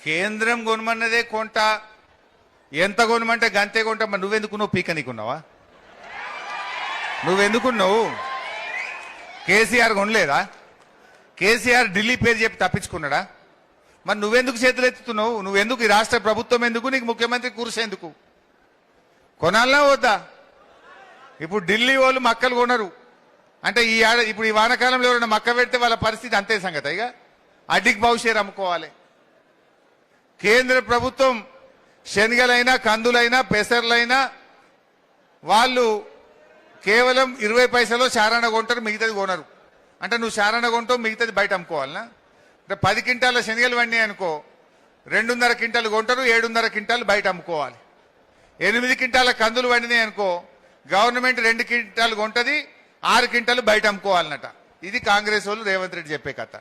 కేంద్రం కొనమన్నదే కొంట, ఎంత కొనమంటే గంతే కొంట. మరి నువ్వెందుకున్నావు? పీక నీకున్నావా? నువ్వెందుకున్నావు? కేసీఆర్ కొనలేదా? కేసీఆర్ ఢిల్లీ పేరు చెప్పి తప్పించుకున్నాడా? మరి నువ్వెందుకు చేతులు ఎత్తుతున్నావు? నువ్వెందుకు? ఈ రాష్ట్ర ప్రభుత్వం ఎందుకు? నీకు ముఖ్యమంత్రి కూర్చేందుకు? కొనాలనా వద్దా? ఇప్పుడు ఢిల్లీ వాళ్ళు మక్కలు కొనరు అంటే ఇప్పుడు ఈ వానకాలంలో ఎవరైనా మక్క పెడితే వాళ్ళ పరిస్థితి అంతే సంగతి. ఇక అడ్డికి భవిష్యత్ అమ్ముకోవాలి. కేంద్ర ప్రభుత్వం శనగలైనా కందులైనా పెసర్లైనా వాళ్ళు కేవలం 20 పైసలు చారణ కొంటారు, మిగతాది కొనరు. అంటే నువ్వు చారణ కొంటావు, మిగతాది బయట అమ్ముకోవాలనా? అంటే 10 క్వింటాల శనగలు వండి అనుకో, 2.5 క్వింటాలు కొంటారు, 7.5 క్వింటాలు బయట అమ్ముకోవాలి. 8 క్వింటాల కందులు వండినాయి అనుకో, గవర్నమెంట్ 2 క్వింటాలు కొంటది, 6 క్వింటాలు బయట అమ్ముకోవాలన్నట. ఇది కాంగ్రెస్ వాళ్ళు రేవంత్ రెడ్డి చెప్పే కథ.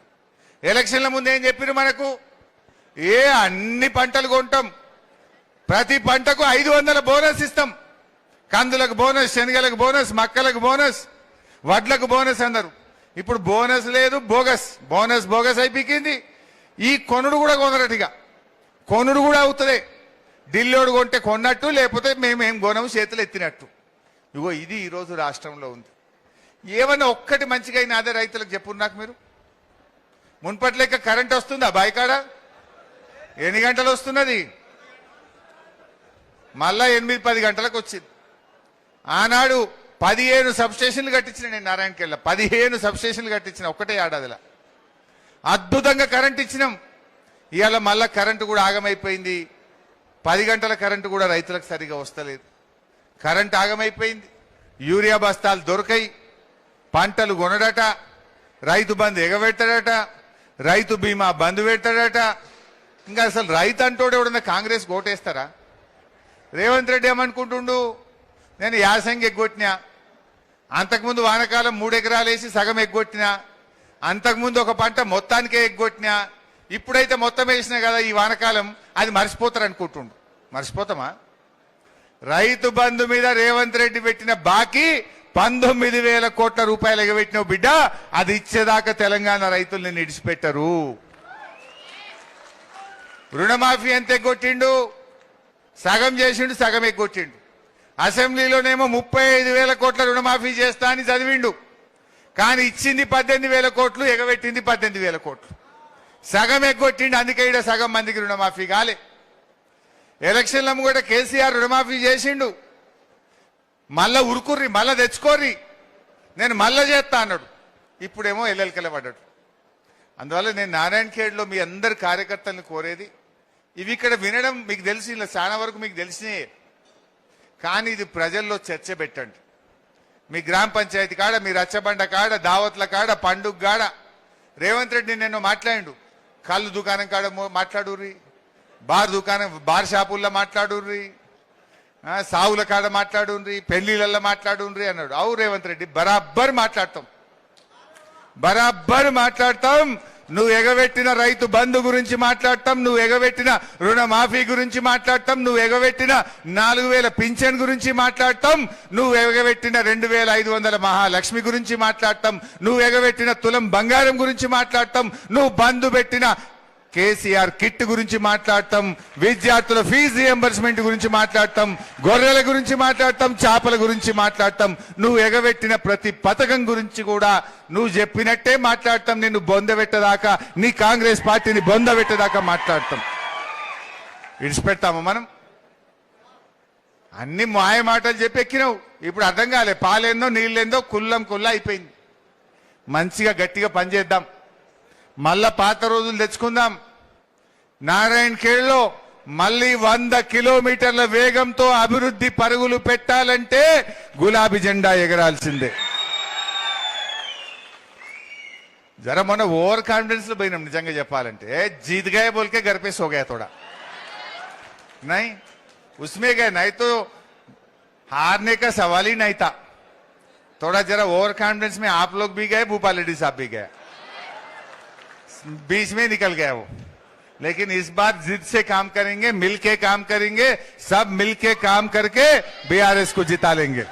ఎలక్షన్ల ముందు ఏం చెప్పారు మనకు? అన్ని పంటలు కొంటాం, ప్రతి పంటకు 500 బోనస్ ఇస్తాం. కందులకు బోనస్, శనగలకు బోనస్, మక్కలకు బోనస్, వడ్లకు బోనస్ అన్నారు. ఇప్పుడు బోనస్ లేదు, బోగస్. బోనస్ బోగస్ అయిపోయింది. ఈ కొనుడు కూడా కొనరటిగా, కొనుడు కూడా అవుతుంది. ఢిల్లీోడు కొంటే కొన్నట్టు, లేకపోతే మేమేం కొనము చేతులు ఎత్తినట్టు. ఇగో ఇది ఈరోజు రాష్ట్రంలో ఉంది. ఏమన్నా ఒక్కటి మంచిగా అయినా అదే రైతులకు చెప్పు నాకు మీరు. మున్పటి లెక్క కరెంట్ వస్తుందా బాయికాడ? ఎన్ని గంటలు వస్తున్నది? మళ్ళా 8-10 గంటలకు వచ్చింది. ఆనాడు 15 సబ్స్టేషన్లు కట్టించిన నేను నారాయణకెళ్ళ 15 సబ్స్టేషన్లు కట్టించిన ఒక్కటే ఏడాదిలా. అద్భుతంగా కరెంట్ ఇచ్చినాం. ఇవాళ మళ్ళా కరెంటు కూడా ఆగమైపోయింది. 10 గంటల కరెంటు కూడా రైతులకు సరిగా వస్తలేదు. కరెంట్ ఆగమైపోయింది. యూరియా బస్తాలు దొరకాయి, పంటలు కొనడట, రైతు బంధు ఎగబెట్టాడట, రైతు బీమా బంధు పెట్టాడట. ఇంకా అసలు రైతు అంటోడు ఎవడన్నా కాంగ్రెస్ ఓటేస్తారా? రేవంత్ రెడ్డి ఏమనుకుంటుండు, నేను యాసంగి ఎగ్గొట్టినా, అంతకుముందు వానకాలం 3 ఎకరాలు వేసి సగం ఎగ్గొట్టినా, అంతకుముందు ఒక పంట మొత్తానికే ఎగ్గొట్టినా, ఇప్పుడైతే మొత్తం వేసినా కదా ఈ వానకాలం, అది మర్చిపోతారు అనుకుంటుండు. మర్చిపోతామా? రైతు బంధు మీద రేవంత్ రెడ్డి పెట్టిన బాకీ 19,000 కోట్ల రూపాయలు ఎగబెట్టినావు బిడ్డ. అది ఇచ్చేదాకా తెలంగాణ రైతుల్ని నిడిచిపెట్టరు. రుణమాఫీ ఎంత ఎగ్గొట్టిండు? సగం చేసిండు, సగం ఎగ్గొట్టిండు. అసెంబ్లీలోనేమో 35,000 కోట్ల రుణమాఫీ చేస్తా అని చదివిండు. కానీ ఇచ్చింది 18,000 కోట్లు, ఎగబెట్టింది 18,000 కోట్లు. సగం ఎగ్గొట్టిండు. అందుకే ఇక్కడ సగం మందికి రుణమాఫీ కాలే. ఎలక్షన్ల కూడా కేసీఆర్ రుణమాఫీ చేసిండు. మళ్ళా ఉరుకుర్రి, మళ్ళా తెచ్చుకోర్రి, నేను మళ్ళా చేస్తా అన్నాడు. ఇప్పుడేమో ఎల్లెలకెళ్ళ పడ్డాడు. అందువల్ల నేను నారాయణఖేడ్లో మీ అందరి కార్యకర్తలను కోరేది, ఇవి ఇక్కడ వినడం మీకు తెలిసి ఇలా చాలా వరకు మీకు తెలిసినాయే, కానీ ఇది ప్రజల్లో చర్చ పెట్టండి. మీ గ్రామ పంచాయతీ కాడ, మీ రచ్చబండ కాడ, దావత్ల కాడ, పండుగ కాడ రేవంత్ రెడ్డి నేను మాట్లాడిండు. కళ్ళు దుకాణం కాడ మాట్లాడుర్రి, బార్ షాపుల్లో మాట్లాడుర్రి, సావుల కాడ మాట్లాడుండ్రి, పెళ్లిళ్ళల్లో మాట్లాడుండ్రి అన్నాడు. అవు రేవంత్ రెడ్డి, బరాబర్ మాట్లాడతాం. నువ్వు ఎగబెట్టిన రైతు బంధు గురించి మాట్లాడతాం, నువ్వు ఎగబెట్టిన రుణమాఫీ గురించి మాట్లాడతాం, నువ్వు ఎగబెట్టిన 4,000 పింఛన్ గురించి మాట్లాడతాం, నువ్వు ఎగబెట్టిన 2,500 మహాలక్ష్మి గురించి మాట్లాడతాం, నువ్వు ఎగబెట్టిన తులం బంగారం గురించి మాట్లాడతాం, నువ్వు బంధు పెట్టిన కేసీఆర్ కిట్ గురించి మాట్లాడతాం, విద్యార్థుల ఫీజు రియంబర్స్మెంట్ గురించి మాట్లాడతాం, గొర్రెల గురించి మాట్లాడతాం, చేపల గురించి మాట్లాడతాం, నువ్వు ఎగబెట్టిన ప్రతి పథకం గురించి కూడా నువ్వు చెప్పినట్టే మాట్లాడతాం. నిన్ను బొందబెట్టదాకా, నీ కాంగ్రెస్ పార్టీని బొందబెట్టదాకా మాట్లాడతాం. విడిచిపెడతాము మనం? అన్ని మాయ మాటలు చెప్పి ఎక్కినావు. ఇప్పుడు అర్థం కాలే, పాలేందో నీళ్ళేందో కుల్లా అయిపోయింది. మంచిగా గట్టిగా పనిచేద్దాం, మళ్ళా పాత రోజులు తెచ్చుకుందాం. నారాయణఖేడ్లో మళ్ళీ 100 కిలోమీటర్ల వేగంతో అభివృద్ధి పరుగులు పెట్టాలంటే గులాబీ జెండా ఎగరాల్సిందే. జర మొన్న ఓవర్ కాన్ఫిడెన్స్ లో పోయినాం. నిజంగా చెప్పాలంటే जीत गए बोल के घर पे सो गया थोड़ा नहीं, उसमें गए, नहीं तो हारने का सवाल ही नहीं था. थोड़ा जरा ओवर कॉन्फिडेंस में आप लोग भी गए, भूपाल रेड्डी साहब भी गए, बीच में निकल गया वो. लेकिन इस बार जिद से काम करेंगे, मिलके काम करेंगे, सब मिलके काम करके बीआरएस को जिता लेंगे.